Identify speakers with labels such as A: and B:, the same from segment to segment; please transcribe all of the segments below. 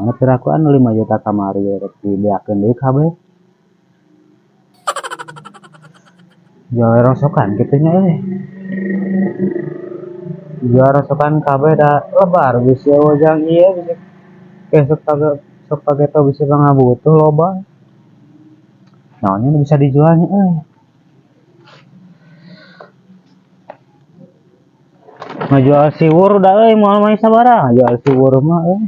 A: Ngetir aku anu 5 juta kamari rek dibeakeun deui kabeh. Jawa rosokan kitu nya euy. Jawa rosokan kabeh da lebar geus wajang ieu bisa esuk sok kageto bisa pangabutuh loba. Naonnya nu bisa dijualnya euy. Ngajual siwur da euy moal mah sabaraha ngajual siwur mah euy.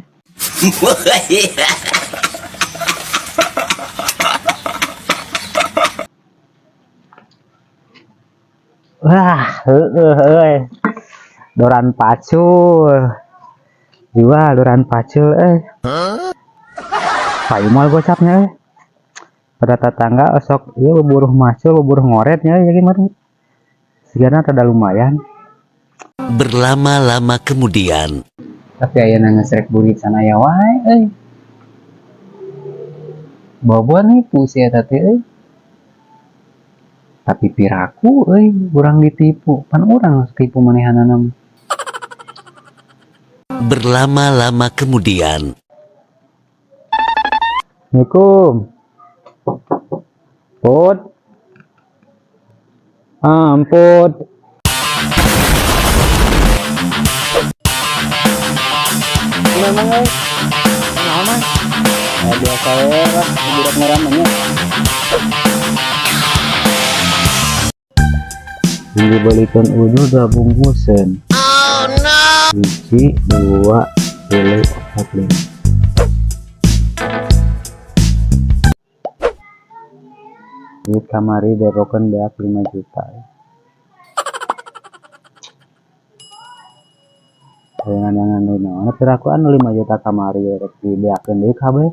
A: Wah, heueuh euy. Doran pacul. Jual doran pacul euy. Payu moal gocapnya euy. Pada tetangga esok ieu buburuh macul, buburuh ngoretnya euy gimana? Sigana tada lumayan.
B: Berlama-lama kemudian.
A: Tapi ayeuna ngesrek burit sanaya wae euy. Bobo nipu si eta teh euy. Tapi piraku euy, urang ditipu. Pan urang tipu manehanana.
B: Berlama-lama kemudian.
A: Assalamualaikum. Put. Amput. Memang euy. Naon mah? Biasa we lah, budak ngaramanya. Dibelikan udah 2 bungkusan. Oh no. 1, 2, 3, 4, 5. Duit kamari berokan beak 5 juta. Jangan naon kira aku anu 5 juta kamari rek dibeakeun deui kabeh.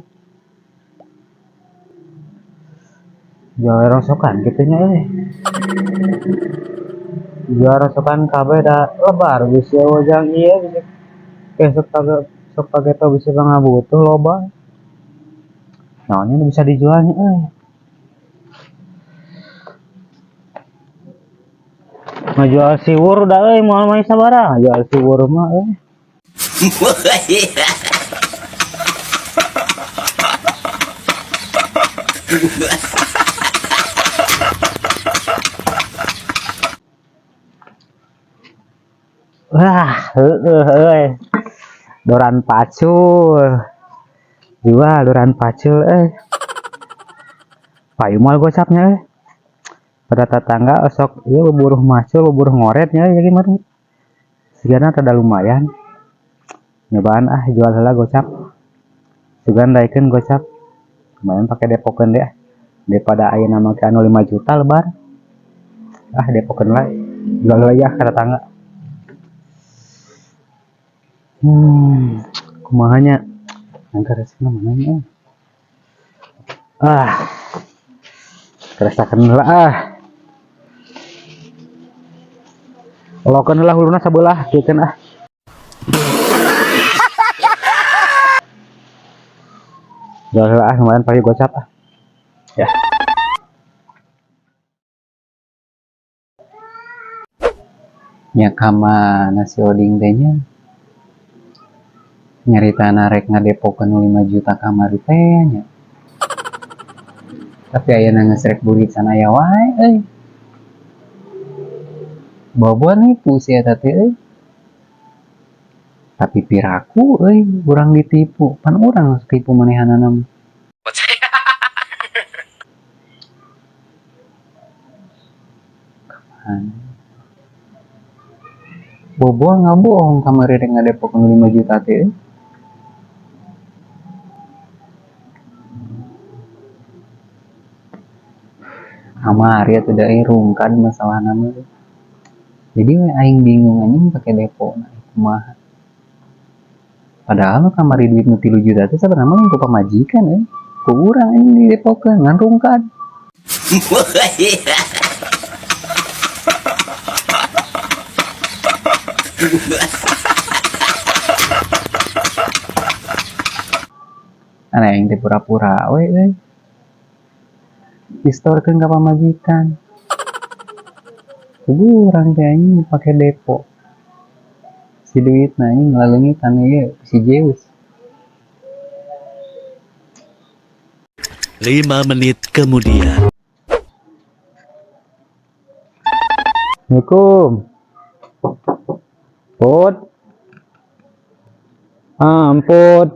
A: Jawa rosokan kitu nya euy. Jawa rosokan kabeh da lebar geus wajang ieu bisa esuk sok kageto bisa pangabutuh loba. Naonnya nu bisa dijualnya euy. Ngajual siwur da euy moal mah sabaraha ngajual siwur mah euy. Wah, heueuh euy. Doran pacul. Jual doran pacul euy. Payu moal gocapnya euy. Pada tetangga esok ieu buburuh macul, buburuh ngoretnya euy gimana? Sigana tada lumayan. Nyobaan jual heula gocap. Sugan daekeun gocap. Lumayan pake depokeun deh. Daripada ayeuna make anu 5 juta lebar. Depokeun wae. Jual heula ya ka tetangga. Kumahanya angka resepna mana nya? Kerasakeun heula Olokeun heula huluna sabelah kieukeun Jual heula lumayan payu gocap Ya. Nya kama nasi oding teh nya. Nyaritana rek ngadepokeun 5 juta kamari teh nya. Tapi ayeuna ngesrek burit sanaya wae euy. Bobo nipu si eta teh euy. Tapi piraku euy, urang ditipu. Pan urang tipu manehanana. Bobo ngabohong kamari rek ngadepokeun 5 juta teh euy. Kamari atuh da rungkad masalahna mah. Jadi aing bingung anjing pake depo kumaha. Padahal kamari duit nu 3 juta teh sabenerna mah ku pamajikan euy. Ku urang anjing didepokeun ngan rungkad. Ana yang teh pura-pura we euy. Distorkeun ka pamajikan. Urang teh anjing pake depo. Si duitna anjing ngaleungit anu ieu si Zeus.
B: 5 menit kemudian.
A: Assalamualaikum. Put. Amput.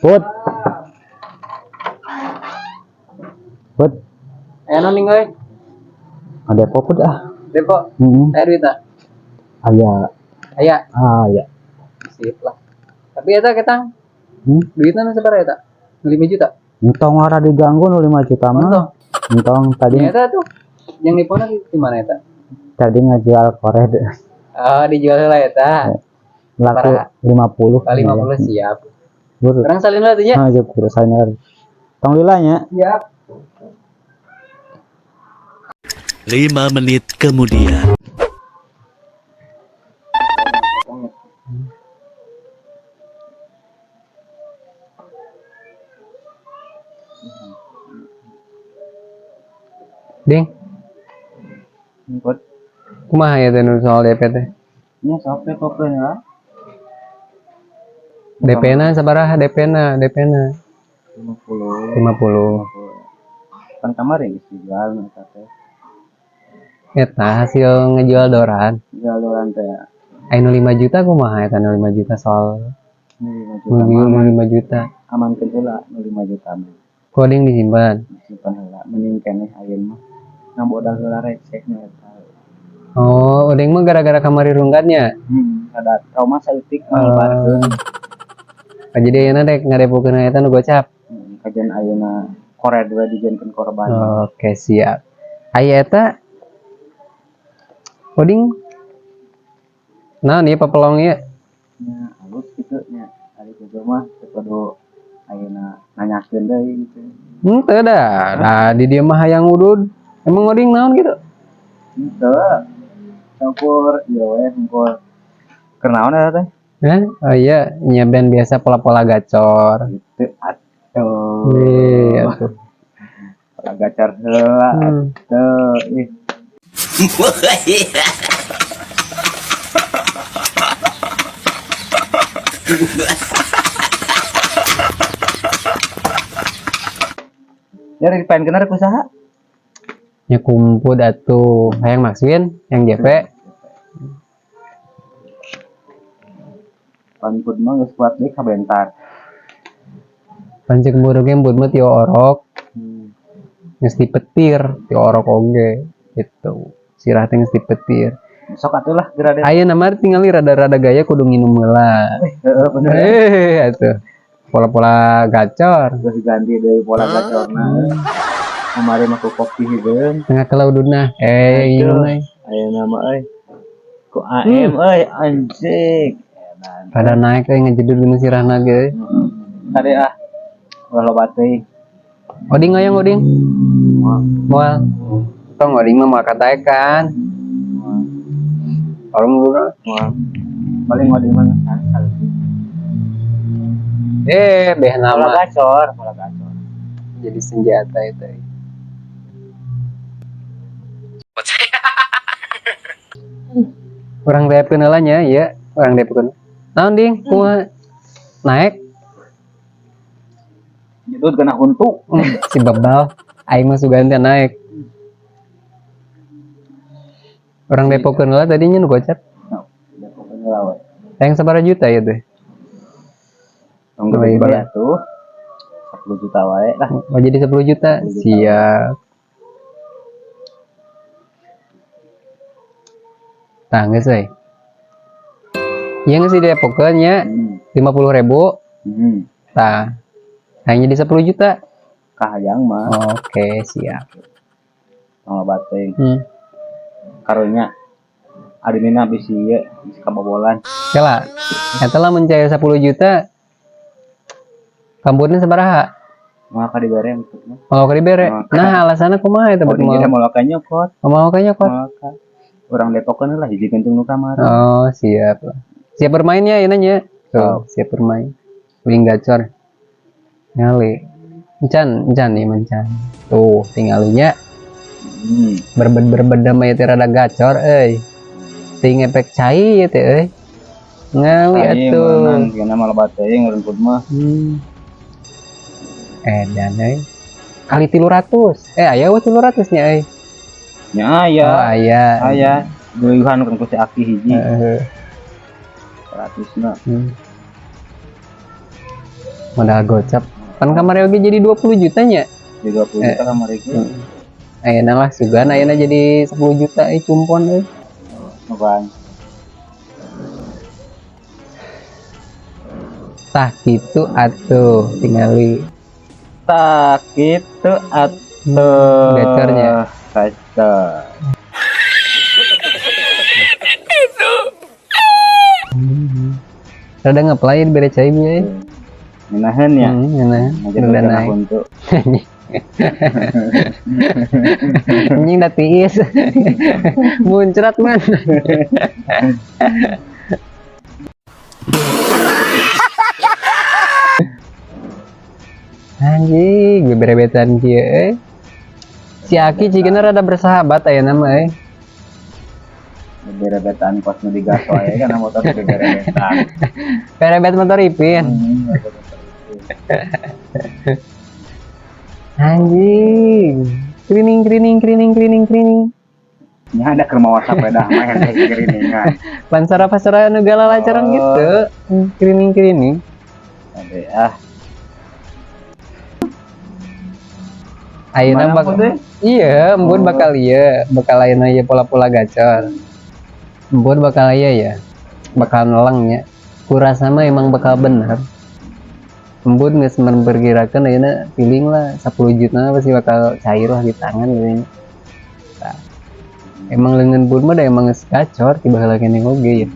A: Put. Put.
C: Ayo ning euy.
A: Ada apa put ah?
C: Depok.
A: Hmm.
C: Ayo duit ah.
A: Aya.
C: Aya.
A: Ya.
C: Sip lah. Tapi eta kita duitna nu sabaraha eta? 5 juta.
A: Entong ora diganggu nu 5 juta mah. Entong tadi
C: Eta tuh yang nipona di mana eta?
A: tadi ngajual korek deh.
C: Oh, dijual lah eta.
A: Laku
C: Paraha.
A: 50.
C: 50 siap.
A: Bur.
C: Orang salin lah tuh nya.
A: Nah, jep urusan lagi. Tong lilanya.
C: Siap.
B: 5 menit kemudian.
C: Ding,
A: Put.
C: kumaha ya teh nu soal DP teh?
A: Nya sok depokeun ya.
C: DP-na sabaraha DP-na?
A: 50.
C: 50.
A: Kan kemarin dijual eta teh.
C: Eta hasil ngejual doran.
A: Jual dolan teh.
C: Anu 5 juta kumaha eta nu 5 juta soal
A: Ini 5 juta.
C: ngejual 5 juta.
A: Aman heula nu 5 juta mah.
C: Coding disimpan.
A: Simpan heula mending keneh ayeuna mah. Ngabodal heula recehna eta.
C: Oh, odeng mah gara-gara kamari runggatnya.
A: Ada trauma saeutik ngalebarkeun.
C: Jadi ayeuna dek ngadepokeun eta nu gocap.
A: Kajian ayeuna korek we dijieunkeun korban.
C: Oke, siap. Aya eta coding naon ieu papelong ieu?
A: Nya halus kitu nya. Ari kitu mah teu kudu ayeuna nanyakeun deui gitu.
C: Teu dah. Nah, di dieu mah hayang udud. Emang coding naon gitu?
A: Teu. Campur ieu we hungkul. Keur naon eta teh?
C: Oh iya, nyeben biasa pola-pola gacor.
A: Teu atuh.
C: Wih, atuh.
A: Pola gacor heula atuh. Ih. Ya dipaenkeun rek usaha.
C: Nya kumpul atuh. Hayang maksudin yang JP.
A: Pankud mah geus kuat deui kabentar.
C: Pancik kemburu ge embut mah tio orok. Geus dipetir, tio orok oge. Gitu. Sirah teh geus dipetir.
A: Sok atuh lah gerade.
C: Ayeuna mah tinggali rada-rada gaya kudu nginum heula.
A: Heeh bener.
C: Atuh. Pola-pola gacor.
A: Geus ganti deui pola gacorna. Kamari mah ku kopi hideung.
C: Tengah kelauduna. Inum euy.
A: Ayeuna mah euy. Ku AM euy anjing.
C: Pada naik euy ngejedul dina sirahna ge.
A: Tadi ah. Loba teuing.
C: Oding aya oding. Moal. Tong oding mah moal kataekan. Orang murah.
A: Paling mau di mana sekali.
C: Beh
A: Pola
C: nama.
A: gacor.
C: Jadi senjata itu. Orang DP nalanya ya, orang DP kan. Naon ding, kumaha naik
A: Judul kena huntu.
C: si babal. Aing mah sugan teh naik. Orang Depok lah tadinya nu gocap.
A: Pokoknya lawe.
C: Yang sabaraha juta ya teh.
A: Tong
C: Oh, iya.
A: gede tuh 10 juta wae lah.
C: Oh jadi 10 juta.
A: 10 juta.
C: Siap. Tah geus euy. Ieu geus di Depokkeun nya 50.000. Tah. Hanya di 10 juta.
A: Kahayang mah
C: Oke, siap.
A: sama bateng. Karunya adimina bisi ieu bisi kabobolan.
C: Kela. Eta lah mencair 10 juta. Kampurnya sabaraha?
A: Mau ka dibere maksudna.
C: Mau ka dibere. Nah, alasanna kumaha eta
A: Mau
C: mau?
A: mau ka nyokot.
C: Mau ka nyokot.
A: Urang Depokkeun lah hiji kencing nu kamar.
C: Oh, siap. Siap bermainnya ya nanya. Tuh, siap bermain. Uling gacor. Ngali. Encan nih mencan. Tuh, tinggalunya berbed damai teh rada gacor euy. Ting efek cai ya teh euy. Ngawi atuh.
A: Nang kena malah bateng urang mah.
C: edan kali 300 aya we 300 nya
A: nya
C: oh
A: aya
C: aya
A: deuhan kan ku si Aki hiji
C: Heeh.
A: 100 na
C: modal gocap pan kamari oge jadi 20 juta nya
A: 30 juta kamari ge
C: ayeuna lah sugan ayeuna jadi 10 juta cumpon
A: Bang.
C: tah gitu atuh tingali
A: Tak gitu atuh
C: gacornya
A: gacor
C: rada ngeplay bere cai bieu
A: minahan ya
C: nah
A: ngajar
C: rada
A: naik
C: naik
A: untuk
C: anjing da tiis muncrat man anjing beberebetan kieu si Aki cigana rada bersahabat aya nama
A: berebetan kos nu digaso aya kana motor berebetan
C: berebet motor ipin anjing krining
A: nya ada keur mawa sapeda mah yang kayak geriningan
C: pansara nu galalacaran gitu krining
A: ade ah
C: ayeuna
A: Mana
C: bakal
A: teh?
C: iya embun bakal ayeuna ieu pola-pola gacor embun bakal ya bakal nelangnya kurasa mah emang bakal bener embun geus memperkirakan ayeuna feeling lah 10 juta pasti bakal cair lah di tangan gitu nah, emang leungeun bun mah da emang geus gacor tiba heula kene oge ya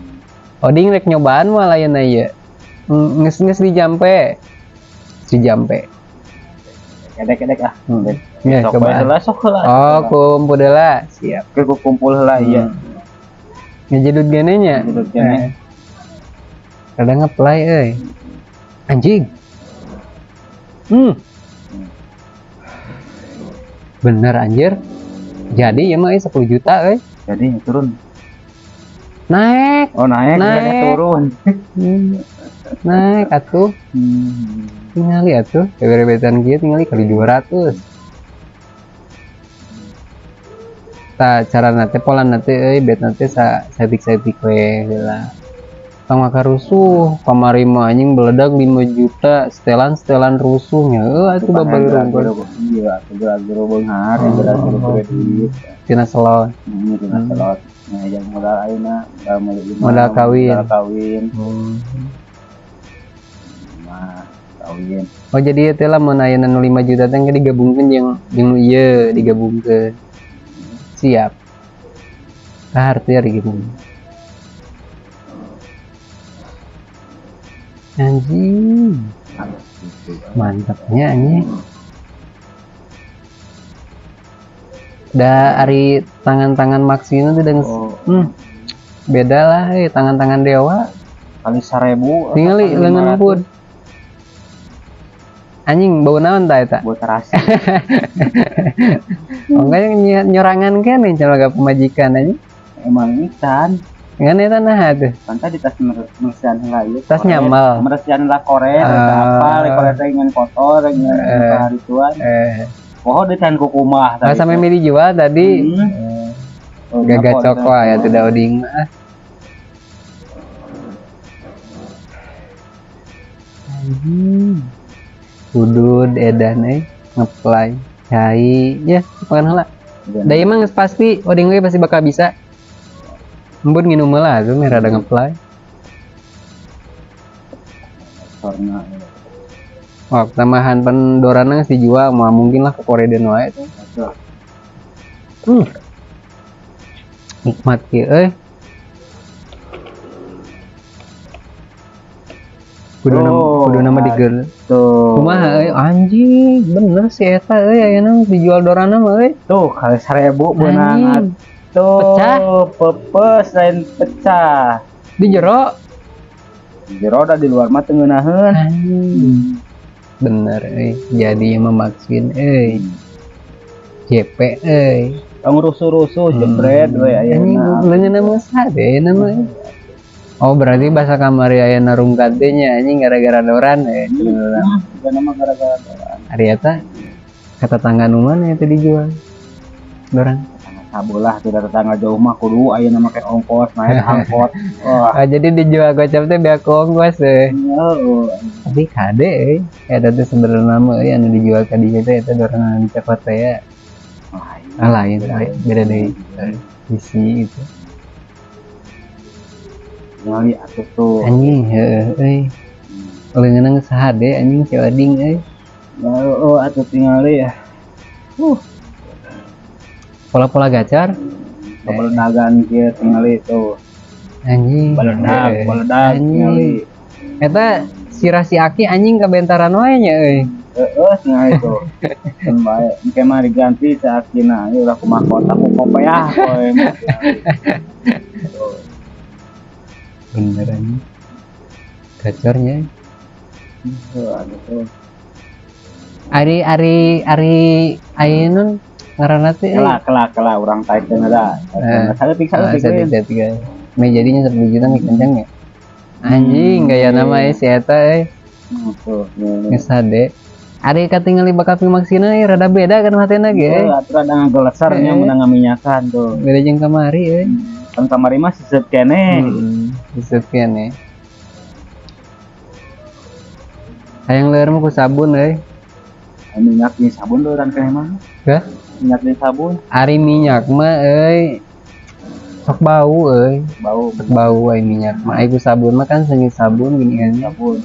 C: oding rek nyobaan mah ayeuna ieu geus di jampe
A: kedek ah
C: ya
A: sok
C: coba
A: heula sok heula
C: oh kumpul heula siap
A: ke kumpul heula ieu
C: ngejedut gene nya
A: Ngejedut gene.
C: kadang ngeplay anjing bener anjir jadi ya mah 10 juta
A: jadi turun
C: naik
A: oh naik turun
C: naik atuh tingali atuh beberebetan kieu tingali kali 200 ta cara nate pola nate bet nate satik we heula tong maka rusuh kamari mah anjing beledag 5 juta setelan rusuhnya atuh babal rungkul
A: iya atuh gero beunghar gero duit
C: tina selon
A: tina selot nah yang modal ayeuna
C: modal kawin
A: mah kawin
C: oh jadi teh lah mun ayeuna nu 5 juta teh digabungkeun jeung ieu digabungkeun siap kahartir gitu anjing mantapnya anjing da ari tangan-tangan maksina tuh dan beda lah tangan-tangan dewa
A: kali 1000
C: tingali leungeun pun anjing bau naon tah eta
A: buat terasi
C: enggak nyorangan kan nih cara pemajikan aja
A: emang ikan
C: ngan eta nah tuh
A: kan tadi tas meresian heula ieu
C: tas nyamal
A: meresian lah koret apa koret ngan kotor ngan hari tuan poho deui can kukumah
C: tadi sampai mie dijual tadi gaga coko ya teh dauding mah Udud edan ngeplay cai ya bukan heula da emang pasti oding we pasti bakal bisa embun nginum heula tuh merah ada ngeplay
A: karena
C: oh tambahan pendorana geus dijual mah mungkin lah ke Koreden wae tuh nikmat kieu kudu nama digel
A: tuh
C: kumaha anjing bener si eta ayeuna dijual dorana mah
A: tuh kali 1000 beunang tuh
C: pecah
A: pepes lain pecah
C: di jero
A: da di luar mah teu ngeunaheun
C: anjing bener jadi memaksin JP
A: tong rusuh-rusuh jebret we ayeuna
C: anjing leungeunna mah sade nama oh berarti bahasa kamari ayeuna rungkat teh nya anjing gara-gara doran
A: nama gara-gara doran
C: Ari eta kata tangga nu mana itu dijual dorang.
A: Sabolah tidak tetangga jauh mah kudu aya nama kayak ongkos naik angkot. Wah,
C: Jadi dijual gocap teh biar ongkos teh.
A: oh,
C: Tapi kade eta teh sebenarnya nama anu dijual ka dieu teh eta dorang anu dicokot teh ya. Lain beda deui isi itu.
A: ngali atuh tuh.
C: Anjing heueuh euy. Leungeunna geus hade anjing si Oding euy.
A: Oh, atuh tingali ya.
C: Pola-pola gacor
A: Baledagan kieu tingali tuh.
C: anjing.
A: Baledag
C: Anjing.
A: tingali.
C: Eta sirah si Aki anjing kabentaran wae nya euy.
A: Heeh, tingali tuh. Kan bae, engke mah diganti sakina, ieu udah kumaha kota ku kopeah poe.
C: Bener anjing. Gacornya.
A: Aduh tuh.
C: Ari ayeuna ngaranna teh
A: Kelak urang taikeun ada. Saeutik
C: tiga. Me jadinya 10 juta mie kenceng ya. Anjing gaya nama si eta
A: Tuh.
C: geus hade. Ari katingali bakal pimaksina rada beda kan hatena ge.
A: Atuh ada ngagolesarnya menang ngaminyakan tuh.
C: Beda jeung kamari
A: Kan kamari mah siseup keneh.
C: Disut kene. Hayang leueur mah ku sabun
A: Minyak di sabun tuh dan keneh mah.
C: Hah?
A: Minyak di sabun
C: Ari minyak mah sok bau bau minyak mah. Ai ku sabun mah kan sengit sabun gini kan.
A: sabun.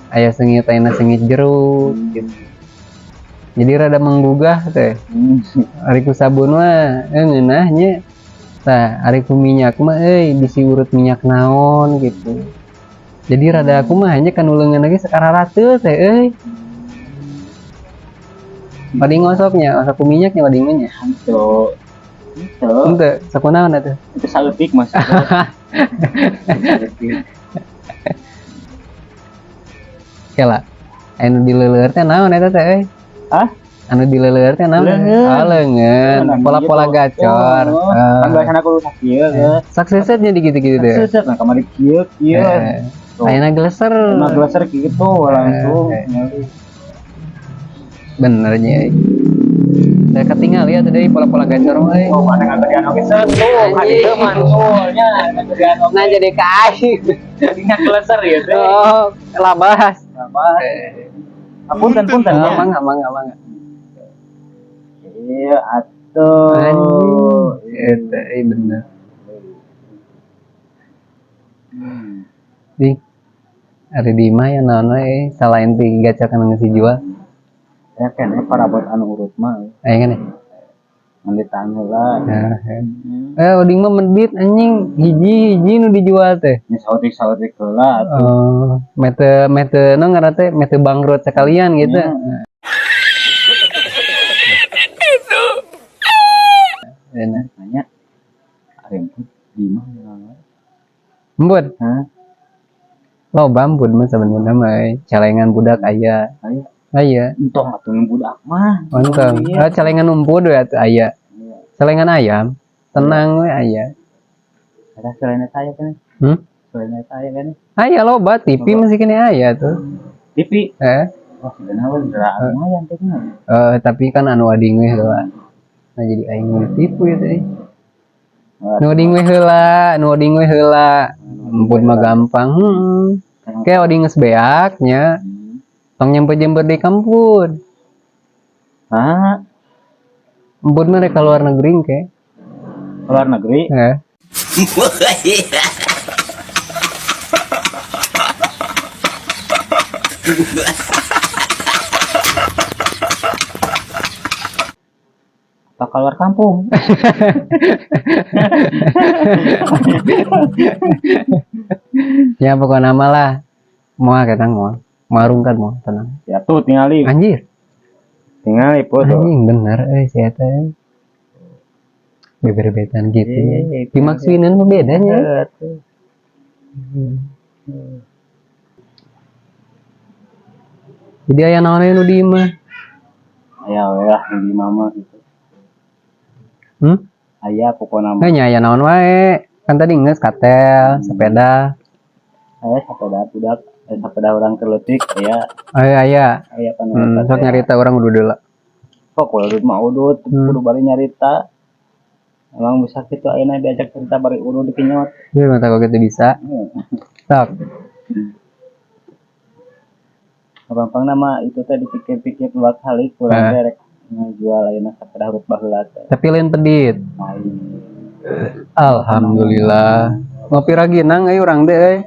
C: Aya sengit ayeuna sengit jeruk gitu. Jadi rada menggugah teh. Ari ku sabun mah ngeunah nya. Tah ari ku minyak mah bisi urut minyak naon gitu. Jadi rada aku mah hanya kanu leungeun lagi sakararateul teh Wading ngosoknya, ngosok ku minyaknya wading mah nya.
A: Itu
C: Henteu, sakunaon atuh?
A: itu saeutik mas.
C: Kela. Anu dileleur teh naon eta teh
A: Hah?
C: Anu dileleur teh naon? Leungeun. Pola-pola gacor.
A: Kan biasana kudu sakieu geus.
C: Saksesetnya di gitu-gitu teh.
A: Seuseut nah kamari kieu.
C: Ayeuna geleser.
A: Nah glaser kitu langsung.
C: Bener nya. Saya ketinggal ya tadi pola-pola gacor mah.
A: Oh, mana ngagerian oge sesuh. Hadieu mansulnya ngagerian oge.
C: Nah jadi kai.
A: Jadinya glaser ya teh.
C: Oh, labas.
A: Punten.
C: Amang.
A: Iya atuh.
C: Anjing. Eta bener. Di ari di mah ya naon we salain pi gacakan geus dijual.
A: Ya kan parabot anu urut mah.
C: Aya kan ya?
A: Ngan ditanya lah.
C: Oding mah mendit anjing hiji nu dijual teh.
A: Nya sautik heula atuh.
C: Oh, mete no ngaran teh mete bangkrut sekalian gitu. Enak.
A: Nanya aremput di mana?
C: Embut.
A: Hah?
C: Loba embut mah sebenarnya mah calengan budak aya. Aya.
A: Entong atuh budak mah.
C: Mantap. Calengan umpud we atuh aya. Celengan ayam tenang we aya.
A: Ada selain saya kan? Selain saya kan?
C: Aya loba TV masih kene aya tuh.
A: TV. Oh, sebenarnya udah lumayan teh kan.
C: Tapi kan anu wading we heula. Nah jadi aing tipu ya teh. Nu wading we heula, Embut mah gampang. Kayak wading geus beak nya. Tong nyampe-nyampe di kampus.
A: Ah,
C: Embut mah rek ka luar negeri ke.
A: luar negeri. Atau keluar kampung.
C: Ya pokoknya nama lah. Moal ketang moal. Marungkan moal tenang.
A: Ya tuh tingali.
C: Anjir.
A: Tingali po tuh.
C: Anjing bener si eta. Beber-betan gitu. Dimaksudin mah bedanya. Jadi aya naon anu di imah?
A: Aya we lah di mama gitu. Aya pokona mah.
C: Nya naon wae. Kan tadi geus katel, sepeda.
A: Aya sepeda budak Sapeda orang terletik ya
C: Aya
A: aya panulisan
C: sok nyarita orang udah dulu
A: kok udut mah udut kudu bari nyarita emang bisa gitu ayeuna diajak cerita bari urut dikinyot
C: ya mata kok gitu bisa sok
A: gampang nama itu teh dipikir-pikir dua kali kurang derek ngejual ayeuna sapeda urut baheula teh
C: tapi lain pedit
A: lain
C: alhamdulillah ngopi raginang ayo orang deh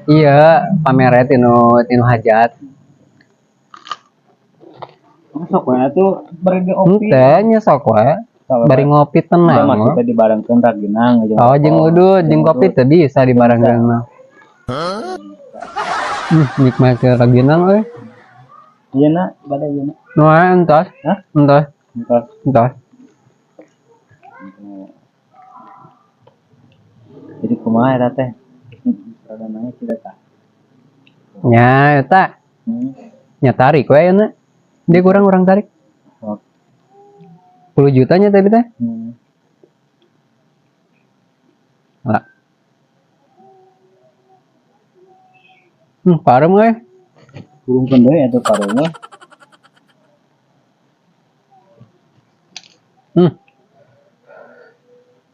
C: iya pameret tinu hajat
A: masuk we tuh bari diopi
C: teh nyesok we bari ngopi tenang
A: mah kita dibarengkeun raginang
C: oh jeung udud jeung kopi teh bisa dibarengkeun mah nikmat ke raginang euy
A: iya na bade ieu na
C: nu entos
A: hah
C: entos
A: entos
C: entos
A: jadi kumaha eta teh rada nanya tidak tah
C: nya eta nya tarik we euna dia kurang orang tarik 10 jutanya tapi teh lah parem we
A: kurungkeun deui atuh pareng mah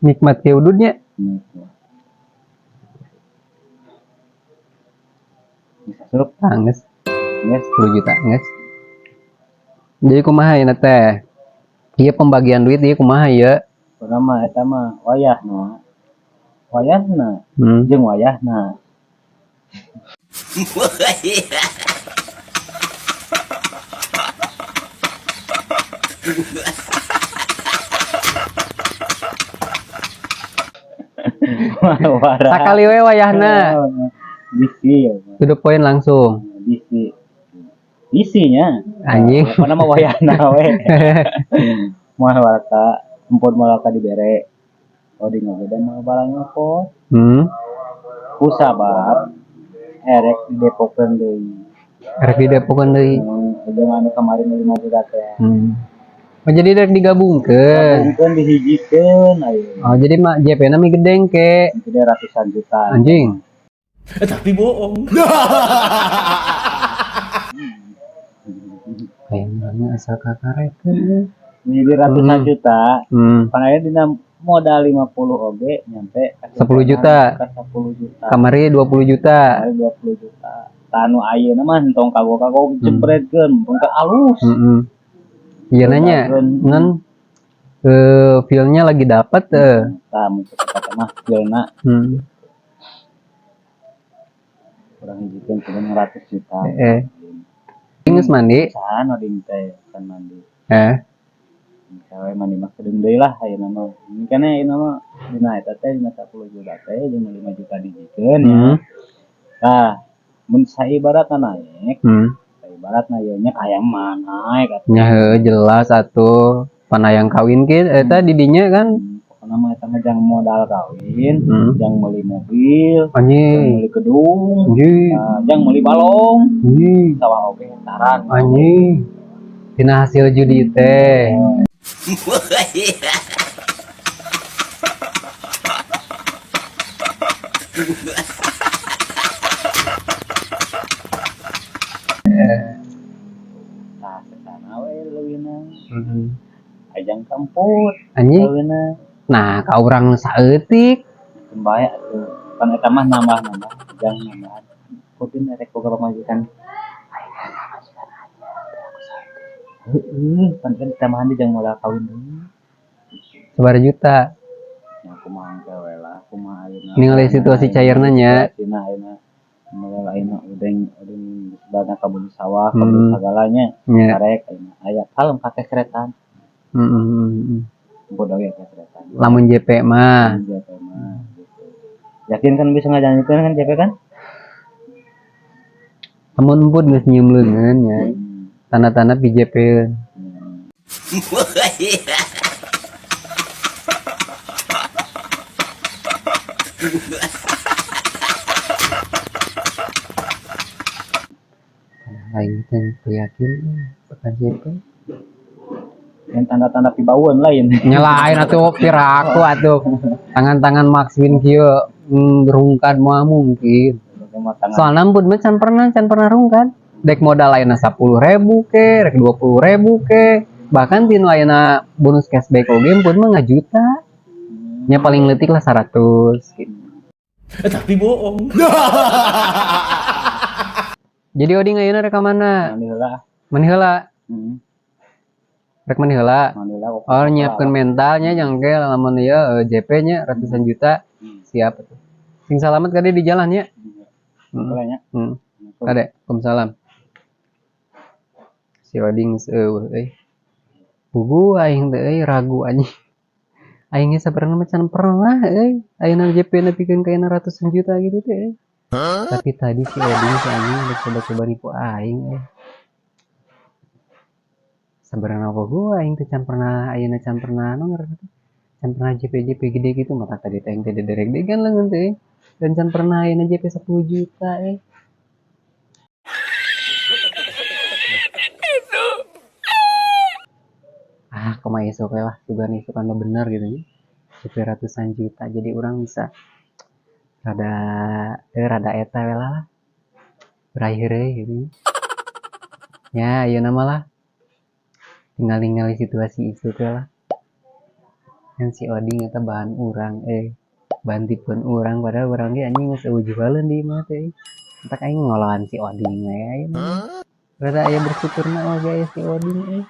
C: nikmat ke ududnya
A: bisa sup
C: nges
A: yes
C: 10 juta nges jadi kumaha ieu teh ieu pembagian duit ieu kumaha ya
A: pertama eta mah wayahna jeung wayahna
C: sakali we wayahna
A: bisi
C: to the point langsung
A: bisinya
C: anjing
A: apa nama wayahna we moal walaka empun malaka dibere di ngabeda mah barang nyopot kusabab erek didepokeun deui
C: rek didepokeun deui
A: jeung anu kemarin 5 juta teh
C: oh jadi rek digabungkeun
A: mungkin dihijikeun ayeuna
C: oh jadi mak JP-na mi gedeng ke
A: gede ratusan juta
C: anjing
B: Tapi bohong.
C: kayaknya asal kakarekeun
A: jadi ratusan juta panaya dina modal 50 oge nyampe
C: 10 juta
A: ka 10 juta
C: kamari 20 juta
A: kamari 20 juta tanu ayeuna mah entong kagok jempretkeun pun ka alus
C: iya nanya ngan feel-nya lagi dapat
A: tah mun kata mah feelna kurang hijikeun cuman 100 juta geus mandi sahan oding teh kan mandi Cawe mandi mah kedeung deui lah ayeuna mah. Ini kan ayeuna mah dina eta teh dina 10 juta teh jeung 5 juta dijikeun ya. Tah, mun saibaratna naik, saibaratna ieu nya aya mah naik atuh.
C: Nya heuh jelas atuh. Panayang kawin ki eta di dinya kan.
A: Pokona mah eta mah jang modal kawin, jang meuli mobil,
C: anjing
A: jang meuli gedung, jang meuli balong. Sawah oge hektaran.
C: Anjing. Dina hasil judi teh.
A: Nah, kesana we leuwihna. Ajang kampus.
C: Anjing.
A: Leuwihna.
C: Nah, ka urang saeutik.
A: Bae atuh. Kan eta mah nambah-nambah, ajang nambah. Kudu rek boga pamajikan. Kan tambahan di jang modal kawin deui.
C: Sabar juta.
A: Ya kumaha we lah, kumaha ayeuna.
C: Ningali situasi cairna nya.
A: Tina ayeuna modal ayeuna udeng sebarna kabun sawah, kabun sagalanya. Karek ayeuna aya kalem ka kesretan. Bodoh ya kesretan.
C: Lamun JP mah.
A: JP mah gitu. Yakin kan bisa ngajanjikeun kan JP kan?
C: Amun emput geus nyieum leungeun nya. Tanda-tanda PJP. Lain kan yakin KJP
A: yang tanda-tanda pibauan lain.
C: nyalain atuh piraku atuh tangan-tangan Max Win kieu rungkad mah mungkin soalnya ampun mah can pernah rungkad dek modal lainnya 10.000 ke rek 20.000 ke bahkan tinu ayeuna bonus cashback oge ampun mah ngajuta nya paling leutik lah 100 gitu.
B: Tapi bohong.
C: Jadi Oding ayeuna rek ka mana?
A: Alhamdulillah.
C: Mani heula. Rek mani heula.
A: Alhamdulillah.
C: Oh nyiapkeun mentalnya jangke lamun ieu JP nya ratusan juta. Siap atuh. Sing salamet kade di jalan nya.
A: Kalanya.
C: Kade, Waalaikumsalam. Si Oding eueuh euy. Bubu aing teh euy ragu anjing. Aing ge sabarana macan pernah euy. Ayeuna JP nepikeun ka ratusan juta gitu teh. Tapi tadi si Oding si anjing udah coba-coba nipu aing sebenarnya apa gua aing teh can pernah ayeuna can pernah anu ngaranna can pernah JP gede gitu mata tadi teh teh derek degan leungeun teh dan can pernah ayeuna JP 10 juta kumaha esuk we lah juga nih sukan mah bener gitu nya JP ratusan juta jadi orang bisa rada eta we lah berakhir gitu ya ayeuna mah lah tinggal situasi itu lah kan si Oding eta bahan urang bahan tipeun urang padahal urang ge anjing geus eueuh jualan di imah teh entak aing ngolawan si Oding we ayeuna rada aya bersyukurna oge aya si Oding